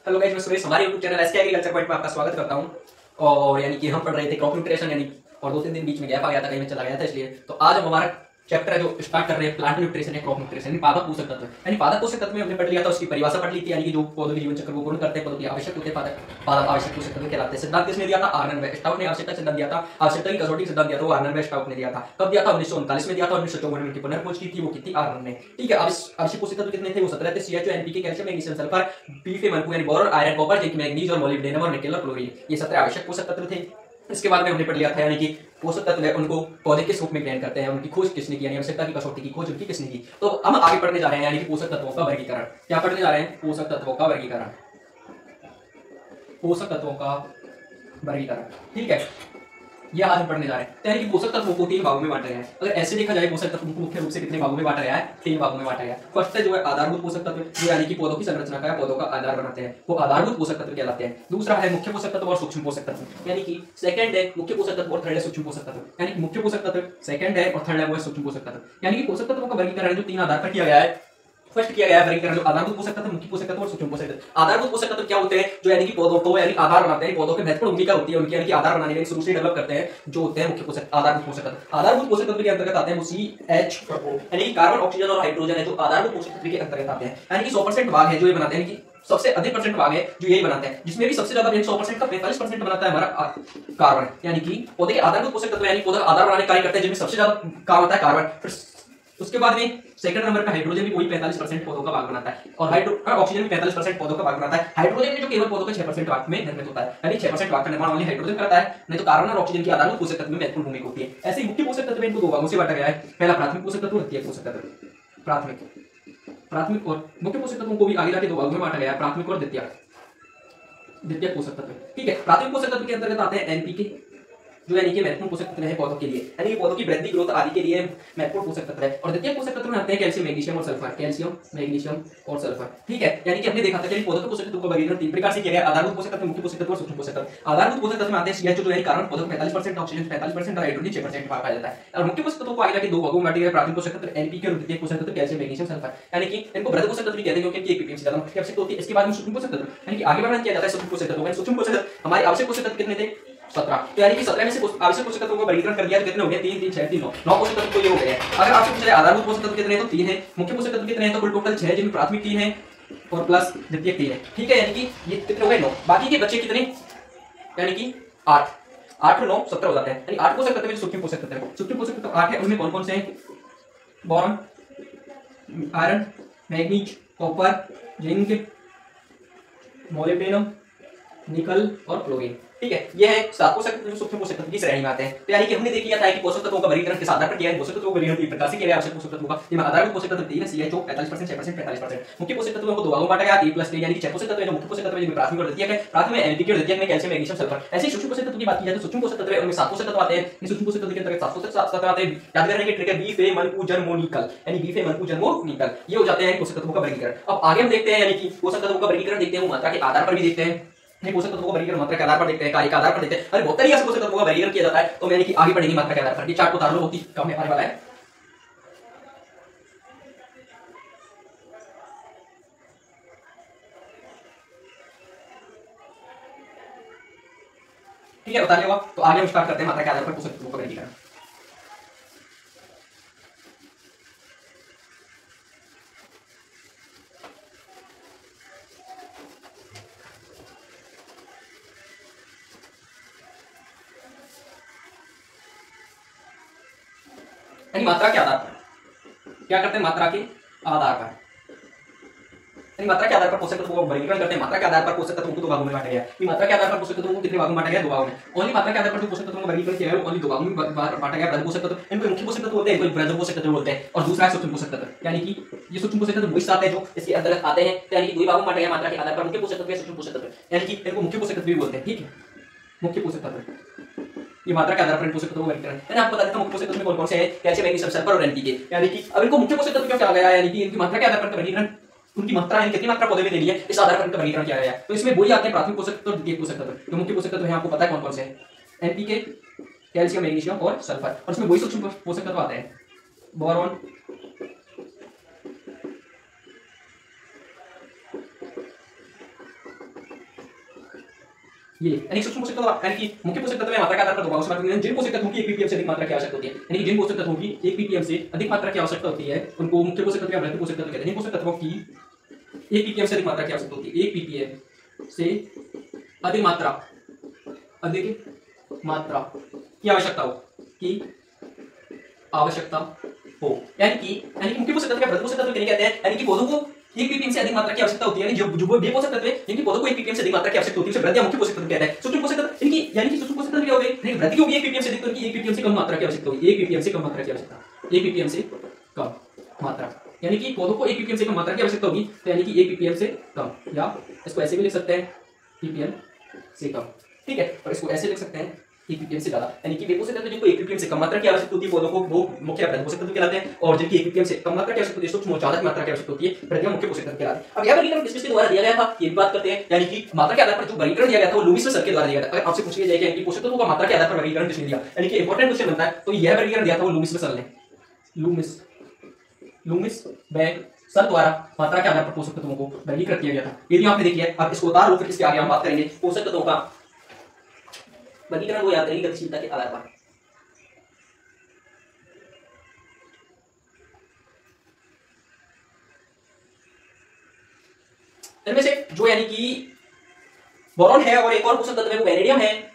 Hello guys, मैं सुरेश हमारे YouTube channel S K agriculture point में आपका स्वागत करता हूं। और यानी कि हम पढ़ रहे थे क्रॉप न्यूट्रिशन यानी, और 2-3 दिन बीच में गैप आ गया था, कहीं में चला गया था, इसलिए तो आज हम हमारा चैप्टर है जो स्टार्ट कर रहे हैं प्लांट न्यूट्रिशन या क्रॉप न्यूट्रिशन यानी पादप पोषक तत्व। यानी पादप पोषक तत्व में हमने पढ़ लिया था, उसकी परिभाषा पढ़ ली थी, यानी कि जो पौधों के जीवन चक्र को पूर्ण करते हैं, पौधों की आवश्यक होते हैं पादप आवश्यक पोषक तत्व कहलाते हैं। सिद्धांत किसने दिया था? आर्नन वे स्टाउट ने आवश्यकता सिद्धांत दिया था, आवश्यकता की कसौटी सिद्धांत दिया था, वो आर्नन वे स्टाउट ने दिया था। कब दिया था? 1939 में दिया था। 1954 में उनकी पुनर्खोज की थी, वो की थी आर्नन ने। ठीक है, अब आवश्यक पोषक तत्व कितने थे? वो 17 थे। CHO, NPK, calcium, magnesium, sulphur, बीफेमनकू यानी boron, iron, copper, zinc, manganese और मोलिब्डेनम और निकेल और क्लोरीन, ये 17 आवश्यक पोषक तत्व थे। इसके बाद में हमने पढ़ लिया था यानी कि पोषक तत्व है उनको पौधे किस रूप में ग्रहण करते हैं, उनकी खोज किसने की, यानी आवश्यकता की कसौटी की खोज उनकी किसने की। तो हम आगे पढ़ने जा रहे हैं यानी कि पोषक तत्वों का वर्गीकरण। क्या पढ़ने जा रहे हैं? पोषक तत्वों का वर्गीकरण। पोषक तत्वों का वर्गीकरण, ठीक है, यह आज हम पढ़ने जा रहे हैं। यानी कि पोषक तत्वों को 3 भागों में बांटा गया है। अगर ऐसे देखा जाए पोषक तत्वों को मुख्य रूप से कितने भागों में बांटा गया है? 3 भागों में बांटा गया है। फर्स्ट है जो है आधारभूत पोषक तत्व, जो यानी कि पौधों की संरचना का, पौधों का आधार बनाते हैं, वो आधारभूत पोषक तत्व कहलाते हैं। दूसरा है मुख्य पोषक तत्व और सूक्ष्म पोषक तत्व, यानी कि सेकंड है मुख्य पोषक तत्व और थर्ड है सूक्ष्म पोषक तत्व। यानी कि मुख्य पोषक तत्व सेकंड है और थर्ड है वो है सूक्ष्म पोषक तत्व। यानी कि पोषक तत्वों का वर्गीकरण जो 3 आधार पर किया गया है। फर्स्ट किया गया वर्गीकरण जो आधारभूत पोषक तत्व, मुख्य पोषक तत्व और सूक्ष्म पोषक तत्व। आधारभूत पोषक तत्व क्या होते हैं? जो यानी कि पौधों को यानी आधार बनाते हैं, पौधों की महत्वपूर्ण भूमिका होती है उनकी, यानी कि आधार बनाने में शुरू से डेवलप करते हैं, जो होते हैं मुख्य पोषक आधारभूत पोषक तत्व। आधारभूत पोषक तत्व के अंतर्गत आते हैं वो CH4, यानी कि कार्बन, ऑक्सीजन और हाइड्रोजन है जो आधारभूत पोषक तत्व के अंतर्गत आते हैं। यानी कि 100% भाग है जो ये बनाते हैं, कि सबसे अधिक परसेंट भाग है जो यही बनाते हैं, जिसमें भी सबसे ज्यादा 100% का 45% बनाता है हमारा कार्बन। यानी कि पौधे के आधारभूत पोषक तत्व यानी पौधा आधार बनाने का कार्य करते हैं, जिनमें सबसे ज्यादा काम आता है कार्बन। फिर उसके बाद में सेकंड नंबर पे हाइड्रोजन भी वही 45% पौधों का भाग बनाता है, और ऑक्सीजन भी 45% पौधों का भाग बनाता है। हाइड्रोजन में जो केवल पौधों के 6% भाग में निर्मित होता है, यानी 6% भाग का निर्माण वाली हाइड्रोजन करता है, नहीं तो कार्बन और ऑक्सीजन की आधारभूत पोषक तत्व में महत्वपूर्ण भूमिका होती है। ऐसे ही मुख्य पोषक तत्व इनको 2 भागों से बांटा गया है। पहला प्राथमिक पोषक तत्व, द्वितीयक पोषक तत्व। प्राथमिक और मुख्य पोषक तत्वों को भी आगे जाके 2 भागों में बांटा गया है, प्राथमिक और द्वितीयक पोषक तत्व। ठीक है, प्राथमिक पोषक तत्व के अंतर्गत आते हैं एनपीके, जो यानी कि महत्वपूर्ण पोषक तत्व है पौधों के लिए, यानी कि पौधों की वृद्धि, ग्रोथ आदि के लिए महत्वपूर्ण पोषक तत्व है। और द्वितीय पोषक तत्व में आते हैं कैल्शियम, मैग्नीशियम और सल्फर। कैल्शियम, मैग्नीशियम और सल्फर, ठीक है। यानी कि हमने देखा था कि पौधों के पोषक तत्वों का वर्गीकरण 3 प्रकार से किया गया: आधारभूत पोषक तत्व, मुख्य पोषक तत्व और सूक्ष्म पोषक तत्व। आधारभूत पोषक तत्व में आते हैं CH, जो यानी कार्बन, पौधों को 45%, ऑक्सीजन 45% और हाइड्रोजन 6% भाग पाया जाता है। और मुख्य पोषक तत्वों को आगे जाके 2 भागों में बांटा गया: प्राथमिक पोषक तत्व एनपीके और द्वितीय पोषक तत्व कैल्शियम, मैग्नीशियम, सल्फर। यानी कि इनको वृहद पोषक तत्व भी कहते हैं, क्योंकि इनकी 1 ppm से ज्यादा मुख्य आवश्यकता होती है। इसके बाद में सूक्ष्म पोषक तत्व, यानी कि आगे वर्णन किया जाता है सूक्ष्म पोषक तत्व। सूक्ष्म पोषक तत्व हमारे आवश्यक पोषक तत्व कितने थे? 17। तो यानी कि 17 में से आवश्यक पोषक तत्वों का वर्गीकरण कर दिया तो कितने हो गए? 3 3 6 3 9 पोषक तत्व तो ये हो गए हैं। अगर आपसे पूछा जाए आधारभूत पोषक तत्व कितने हैं, तो 3 है। मुख्य पोषक तत्व कितने हैं, तो कुल टोटल 6 है, जिनमें प्राथमिक 3 है और प्लस द्वितीयक 3 है। ठीक है, यानी कि ये कितने हो गए? 9। बाकी के बच्चे कितने? यानी कि 8 8 और 9 17 हो जाते हैं। यानी 8 पोषक तत्व में सूक्ष्म पोषक तत्व है। सूक्ष्म पोषक तत्व 8 है, उनमें कौन कौन से हैं? Boron, iron, manganese, copper, zinc, molybdenum, निकल और क्लोरीन। ठीक है, ये है 7 पोषक तत्व जो सूक्ष्म पोषक तत्व की श्रेणी में आते हैं। तो यानी कि हमने देख लिया था कि पोषक तत्वों का वर्गीकरण किस आधार पर किया है। पोषक तत्वों का वर्गीकरण 3 प्रकार से किया गया है आवश्यक पोषक तत्वों का, जिनमें आधारभूत पोषक तत्व 3 है: CH 45%, 6%, 45%। मुख्य पोषक तत्वों को 2 भागों में बांटा गया, 3+3, यानी कि 6 पोषक तत्व है जो मुख्य पोषक तत्व है, जिनमें प्राथमिक और द्वितीयक है। प्राथमिक में एनपीके और द्वितीयक में कैल्शियम, मैग्नीशियम, सल्फर। ऐसे ही सूक्ष्म पोषक तत्व की बात की जाए तो सूक्ष्म पोषक तत्व है उनमें 7 पोषक तत्व आते हैं। इन सूक्ष्म पोषक तत्व के अंतर्गत 7 पोषक तत्व आते हैं। याद करने की ट्रिक है बीफेमनकू-जर्मोनिकल, यानी बीफेमनकू-जर्मोनिकल, ये हो जाते हैं पोषक तत्वों का वर्गीकरण। अब आगे हम देखते हैं, यानी कि पोषक तत्वों का वर्गीकरण देखते हैं, वो मात्रा के आधार पर भी देखते हैं। नहीं, पोषक तत्वों का वर्गीकरण मात्रा के आधार पर देखते हैं, कार्य के आधार पर देखते हैं। अरे बहुत तरीके से पोषक तत्वों का वर्गीकरण किया जाता है, तो मैंने कि आगे पढ़ेंगे मात्रा के आधार पर। ये चार्ट उतार लो, बहुत ही कम आने वाला है। ठीक है, उतार लिया। तो आगे हम स्टार्ट करते हैं मात्रा के आधार पर पोषक तत्वों का वर्गीकरण। यानी मात्रा के आधार पर क्या करते हैं? मात्रा के आधार पर, यानी मात्रा के आधार पर पोषक तत्वों का वर्गीकरण करते हैं। मात्रा के आधार पर पोषक तत्वों को 2 भागों में बांटा गया है। मात्रा के आधार पर पोषक तत्वों को कितने भागों में बांटा गया? 2 भागों में। ओनली मात्रा के आधार पर जो पोषक तत्वों का वर्गीकरण किया है वो ओनली 2 भागों में बांटा गया। वृहद पोषक तत्व, इनको मुख्य पोषक तत्व बोलते हैं, इनको वृहद पोषक तत्व बोलते हैं, और दूसरा है सूक्ष्म पोषक तत्व। यानी कि ये सूक्ष्म पोषक तत्व वही सात है जो इसके अंतर्गत आते हैं। यानी कि 2 भागों में बांटा गया मात्रा के आधार पर, मुख्य पोषक तत्व या सूक्ष्म पोषक तत्व, यानी कि इनको मुख्य पोषक तत्व भी बोलते हैं। ठीक है, मुख्य पोषक तत्व ये मात्रा के आधार पर पोषक तत्वों का वर्गीकरण। मैंने आपको बता दिया था मुख्य पोषक तत्व में कौन कौन से हैं: कैल्शियम, मैग्नीशियम, सल्फर और एनपीके। यानी कि अब इनको मुख्य पोषक तत्व क्यों कहा गया है? यानी कि इनकी मात्रा के आधार पर वर्गीकरण, उनकी मात्रा है कितनी मात्रा पौधे में देनी है, इस आधार पर इनका वर्गीकरण किया गया है। तो इसमें वही आते हैं प्राथमिक पोषक तत्व और द्वितीयक पोषक तत्व। जो मुख्य पोषक तत्व है आपको पता है कौन कौन से हैं: एनपीके, कैल्शियम, मैग्नीशियम और सल्फर। और इसमें वही सूक्ष्म पोषक तत्व आते हैं: बोरॉन, ये यानी सूक्ष्म पोषक तत्व यानी कि मुख्य पोषक तत्व में मात्रा के आधार पर दो भागों से बांट जिन पोषक तत्वों की 1 ppm से अधिक मात्रा की आवश्यकता होती है, यानी कि जिन पोषक तत्वों की 1 ppm से अधिक मात्रा की आवश्यकता होती है उनको मुख्य पोषक तत्व या वृद्धि पोषक तत्व कहते हैं। जिन पोषक तत्वों की 1 ppm से अधिक मात्रा की आवश्यकता होती है, 1 ppm से अधिक मात्रा की आवश्यकता हो, यानी कि मुख्य पोषक तत्व या वृद्धि पोषक तत्व कहते हैं, यानी कि पौधों को 1 ppm से अधिक मात्रा की आवश्यकता होती है, यानी जो वे पोषक तत्व हैं जिनकी पौधों को 1 ppm से अधिक मात्रा की आवश्यकता होती है उसे वृद्धि या मुख्य पोषक तत्व कहते हैं। सूक्ष्म पोषक तत्व इनकी यानी कि सूक्ष्म पोषक तत्व क्या हो गए, नहीं वृद्धि की होगी 1 ppm से अधिक, तो इनकी 1 ppm से कम मात्रा की आवश्यकता होगी, 1 ppm से कम मात्रा की आवश्यकता, 1 ppm से कम मात्रा, यानी कि पौधों को 1 ppm से कम मात्रा की आवश्यकता होगी, तो यानी कि 1 ppm से कम, या इसको ऐसे भी लिख सकते हैं ppm से कम, ठीक है, और इसको ऐसे लिख सकते हैं 1 ppm से ज्यादा, यानी कि वे पोषक तत्व जिनको 1 ppm से कम मात्रा की आवश्यकता होती है पौधों को वो मुख्य वृद्धि पोषक तत्व कहलाते हैं, और जिनकी 1 ppm से कम मात्रा की आवश्यकता होती है सूक्ष्म और ज्यादा मात्रा की आवश्यकता होती है वृद्धि मुख्य पोषक तत्व कहलाते हैं। अब यह वर्गीकरण किसके द्वारा दिया गया था ये भी बात करते हैं, यानी कि मात्रा के आधार पर जो वर्गीकरण दिया गया था वो लूमिस सर के द्वारा दिया गया था। अगर आपसे पूछ लिया जाए कि यानी कि पोषक तत्वों का मात्रा के आधार पर वर्गीकरण किसने दिया, यानी कि इंपॉर्टेंट क्वेश्चन बनता है, तो यह वर्गीकरण दिया था वो लूमिस सर ने, लूमिस सर द्वारा मात्रा के आधार पर पोषक तत्वों को वर्गीकृत किया गया था। यदि आपने देखी है, अब इसको उतार लो, फिर इसके आगे हम बात करेंगे पोषक तत्वों का वर्गीकरण को याद करेंगे गतिशीलता के आधार पर। इनमें से जो यानी कि बोरॉन है और एक और पोषक तत्व है वो वेनेडियम है,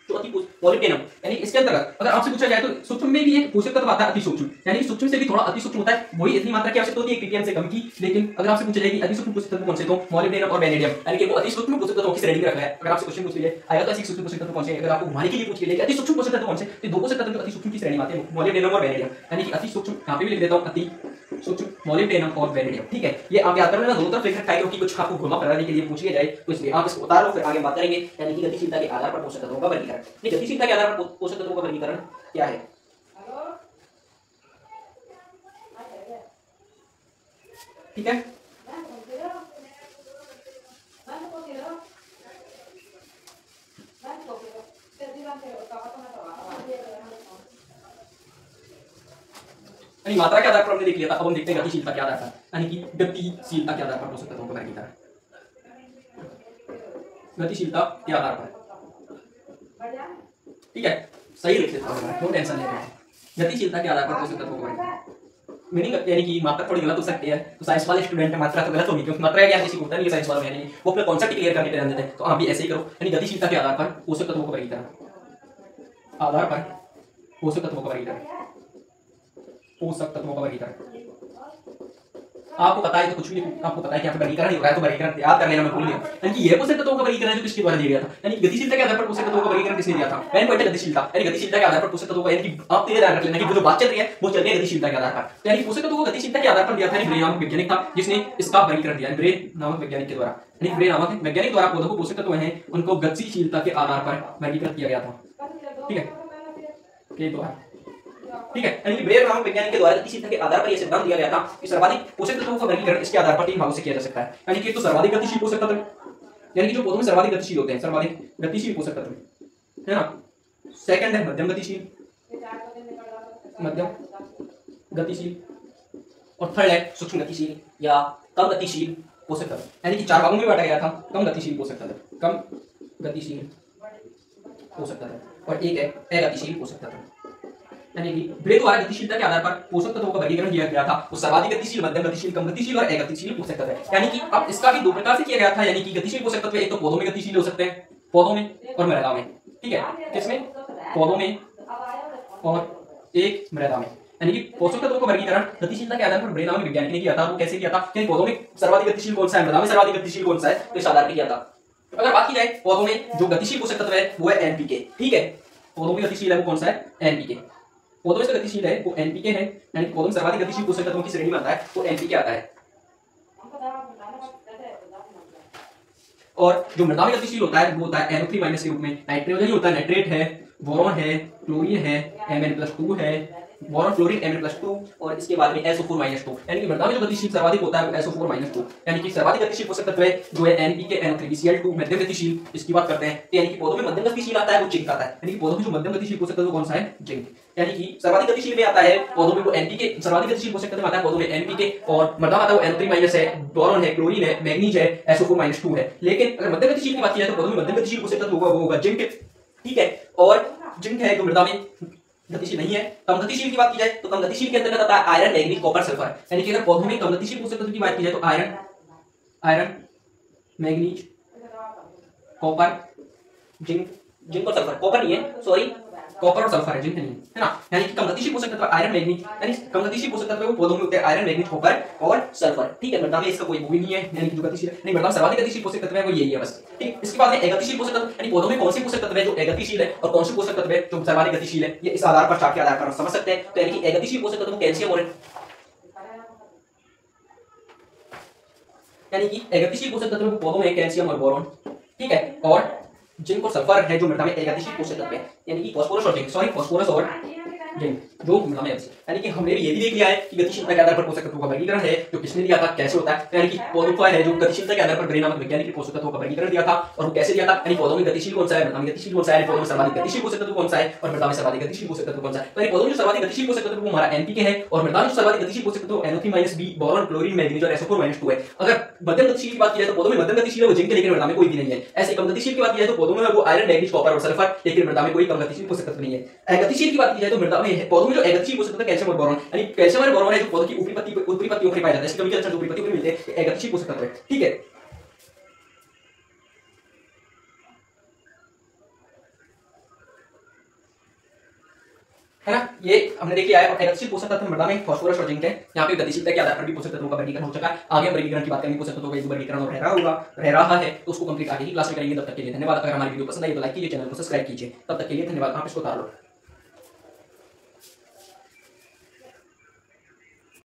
चौथी मॉलिब्डेनम, यानी इसके अंतर्गत अगर आपसे पूछा जाए तो सूक्ष्म में भी एक पोषक तत्व आता है अति सूक्ष्म, यानी कि सूक्ष्म से भी थोड़ा अति सूक्ष्म होता है, वही इतनी मात्रा की आवश्यकता होती है 1 ppm से कम की, लेकिन अगर आपसे पूछा जाए कि अति सूक्ष्म पोषक तत्व कौन से, तो मॉलिब्डेनम और वेनेडियम, यानी कि वो अति सूक्ष्म पोषक तत्वों की श्रेणी में रखा है। अगर आपसे क्वेश्चन पूछ लिया आएगा तो अति सूक्ष्म पोषक तत्व कौन से, अगर आपको घुमाने के लिए पूछ लिया अति सूक्ष्म पोषक तत्व कौन से, तो दो पोषक तत्व जो अति सूक्ष्म की श्रेणी में आते हैं मॉलिब्डेनम और वेनेडियम, यानी कि अति सूक्ष्म यहाँ पे भी लिख देता हूँ अति सूक्ष्म मॉलिब्डेनम और वेनेडियम, ठीक है। ये आप याद कर लेना, दोनों तरफ लिख रखा है क्योंकि कुछ आपको घुमा कराने के लिए पूछ लिया जाए तो इसलिए आप इसको उतारो, फिर आगे बात करेंगे, यानी कि गतिशीलता के आधार पर पोषक तत्वों का वर्गीकरण। ये गतिशीलता के आधार पर पोषक तत्वों का वर्गीकरण क्या है, ठीक है। यानी मात्रा के आधार पर हमने देख लिया था, अब हम देखते हैं गतिशीलता के आधार पर, यानी कि गतिशीलता के आधार पर पोषक तत्वों का वर्गीकरण। गतिशीलता के आधार पर, ठीक है, सही लिख लेता हूं, नो टेंशन लेते हैं। गतिशीलता के आधार पर पोषक तत्वों का वर्गीकरण मीनिंग यानी कि मात्रा थोड़ी गलत हो सकती है, तो साइंस वाले स्टूडेंट है मात्रा तो गलत होगी क्योंकि मात्रा क्या किसी को होता नहीं है साइंस वालों में, यानी वो अपने कॉन्सेप्ट क्लियर करने पे ध्यान देते हैं, तो आप भी ऐसे ही करो। यानी गतिशीलता के आधार पर पोषक तत्वों का वर्गीकरण, आधार पर पोषक तत्वों का वर्गीकरण, पोषक तत्वों का वर्गीकरण। आपको पता है तो कुछ भी आपको पता है कि वर्गीकरण ही हो रहा है, तो वर्गीकरण याद कर लेना, मैं भूल गया। यानी कि ये पोषक तत्वों का वर्गीकरण जो किसके द्वारा दिया गया था, यानी गतिशीलता के आधार पर पोषक तत्वों का वर्गीकरण किसने दिया था, मेन पॉइंट है गतिशीलता, यानी गतिशीलता के आधार पर पोषक तत्वों का, यानी कि आप तेरे ध्यान रख लेना कि जो बात चल रही है वो चल रही है गतिशीलता के आधार पर। यानी पोषक तत्वों को गतिशीलता के आधार पर दिया था ब्रे नामक वैज्ञानिक था जिसने इसका वर्गीकरण दिया, ब्रे नामक वैज्ञानिक के द्वारा, यानी ब्रे नामक वैज्ञानिक द्वारा पौधों को पोषक तत्व हैं उनको गतिशीलता के आधार पर वर्गीकृत किया गया था, ठीक है, के द्वारा, ठीक है। यानी कि ब्रेयर नामक वैज्ञानिक के द्वारा गतिशीलता के आधार पर यह सिद्धांत दिया गया था कि सर्वाधिक पोषक तत्वों का वर्गीकरण इसके आधार पर 3 भागों से किया जा सकता है, यानी कि तो सर्वाधिक गतिशील पोषक तत्व, यानी कि जो पौधों में सर्वाधिक गतिशील होते हैं, सर्वाधिक गतिशील पोषक तत्व है ना। सेकंड है मध्यम गतिशील, और थर्ड है सूक्ष्म गतिशील या कम गतिशील पोषक तत्व, यानी कि 4 भागों में बांटा गया था। कम गतिशील पोषक तत्व, कम गतिशील पोषक तत्व, और एक है अगतिशील पोषक तत्व, यानी कि ब्रे द्वारा गतिशीलता के आधार पर पोषक तत्वों का वर्गीकरण किया गया था, वो सर्वाधिक गतिशील, मध्यम गतिशील, कम गतिशील और अगतिशील पोषक तत्व है। यानी कि अब इसका भी 2 प्रकार से किया गया था, यानी कि गतिशील पोषक तत्व एक तो पौधों में गतिशील हो सकते हैं, पौधों में और मृदा में, ठीक है, किसमें, पौधों में और एक मृदा में। यानी कि पोषक तत्वों का वर्गीकरण गतिशीलता के आधार पर ब्रे नामक वैज्ञानिक ने किया था। वो कैसे किया था कि पौधों में सर्वाधिक गतिशील कौन सा है, मृदा में सर्वाधिक गतिशील कौन सा है, तो इस आधार पर किया था। अगर बात की जाए पौधों में जो गतिशील पोषक तत्व है वो है एनपीके, ठीक है, पौधों में गतिशील है वो कौन सा है, एनपीके, पौधों में गतिशील है वो एनपीके है, यानी पौधों में सर्वाधिक गतिशील पोषक तत्वों की श्रेणी में आता है वो एनपीके आता है। और जो मृदा में गतिशील होता है वो होता है NO3- के रूप में, नाइट्रोजन होता है, नाइट्रेट है, बोरॉन है, क्लोरीन है, Mn+2 है, बोरॉन क्लोरीन Mn+2 और इसके बाद में SO4-2, यानी कि मृदा में जो गतिशील सर्वाधिक होता है वो SO4-2, यानी कि सर्वाधिक गतिशील पोषक तत्व है जो है NPK NO3Bcl2 मध्यम गतिशील, इसकी बात करते हैं। तो यानी कि पौधों में मध्यम गतिशील आता है वो जिंक आता है, यानी कि पौधों में जो मध्यम गतिशील पोषक तत्व कौन सा है? जिंक। यानी कि सर्वाधिक गतिशील में आता है पौधों में वो NPK, सर्वाधिक गतिशील पोषक तत्व आता है पौधों में NPK, और मृदा में आता है वो NO3- है, बोरॉन है, क्लोरीन है, मैग्नीज है, SO4-2 है। लेकिन अगर मध्यम गतिशील की बात की जाए तो पौधों में मध्यम गतिशील पोषक तत्व होगा वो होगा जिंक, ठीक है। और जिंक है जो मृदा में गतिशील नहीं है। कम गतिशील की बात की जाए तो कम गतिशील के अंतर्गत आता है आयरन, मैग्नीज, कॉपर, सल्फर, यानी कि अगर पौधों में कम गतिशील पोषक तत्व की बात की जाए तो आयरन, मैग्नीज, कॉपर, जिंक और सल्फर, कॉपर नहीं है, सॉरी, कॉपर और सल्फर है, जिंक नहीं है ना। यानी कि कम गतिशील पोषक तत्व आयरन, मैग्नीज, यानी कम गतिशील पोषक तत्व वो पौधों में होते हैं आयरन, मैग्नीज, कॉपर और सल्फर, ठीक है। मृदा में इसका कोई वो भी नहीं है, यानी कि जो गतिशील नहीं, मृदा में सर्वाधिक गतिशील पोषक तत्व है वो यही है बस, ठीक। इसके बाद में अगतिशील पोषक तत्व, यानी पौधों में कौन से पोषक तत्व है जो अगतिशील है और कौन से पोषक तत्व है जो सर्वाधिक गतिशील है, ये इस आधार पर, चार्ट के आधार पर समझ सकते हैं। तो यानी कि अगतिशील पोषक तत्व कैल्शियम और, यानी कि अगतिशील पोषक तत्व पौधों में कैल्शियम और बोरॉन, ठीक है, और जिंक और सल्फर है जो मृदा में अगतिशील पोषक तत्व है, यानी कि फास्फोरस और जिंक, सॉरी, फास्फोरस और जिंक जो मृदा में, यानी कि हमने ये भी देख लिया है कि गतिशीलता के आधार पर पोषक तत्वों का वर्गीकरण है जो किसने दिया था, कैसे होता है। यानी कि पौधों का है जो गतिशीलता के आधार पर ग्रे नामक वैज्ञानिक ने पोषक तत्वों का वर्गीकरण दिया था, और वो कैसे दिया था, यानी पौधों में गतिशील कौन सा है, मृदा में गतिशील कौन सा है, पौधों में सर्वाधिक गतिशील पोषक तत्व कौन सा है और मृदा में सर्वाधिक गतिशील पोषक तत्व कौन सा है। तो पौधों में जो सर्वाधिक गतिशील पोषक तत्व वो हमारा एनपीके है, और मृदा में जो सर्वाधिक गतिशील पोषक तत्व NO3-B, बोरॉन, क्लोरीन, मैग्नीज और SO4-2 है। अगर मध्यम गतिशील की बात की जाए तो पौधों में मध्यम गतिशील है वो जिंक है, लेकिन मृदा में कोई भी नहीं है। ऐसे कम गतिशील की बात की जाए तो पौधों में वो आयरन, मैग्नीज, कॉपर और सल्फर, लेकिन मृदा में कोई कम गतिशील पोषक तत्व नहीं है। अगतिशील की बात की जाए तो मृदा में पौधों में जो अगतिशील पोषक तत्व कैल्शियम और बोरॉन, यानी कैल्शियम और बोरॉन है जो पौधों की ऊपरी पत्तियों पर पाया जाता है, इसके केमिकल जो ऊपरी पत्तियों पर मिलते हैं अगतिशील पोषक तत्व है, ठीक है। है ना, ये हमने देख लिया है। और अगतिशील पोषक तत्व मृदा में फास्फोरस और जिंक है। यहाँ पे गतिशीलता के आधार पर भी पोषक तत्वों का वर्गीकरण हो चुका है। आगे हम वर्गीकरण की बात करेंगे, पोषक तत्वों का वर्गीकरण और रह रहा है तो उसको कंप्लीट आगे की क्लास में करेंगे। तब तक के लिए धन्यवाद। अगर हमारी वीडियो पसंद आई तो लाइक कीजिए, चैनल को सब्सक्राइब कीजिए। तब तक के लिए धन्यवाद। आप इसको उतार लो।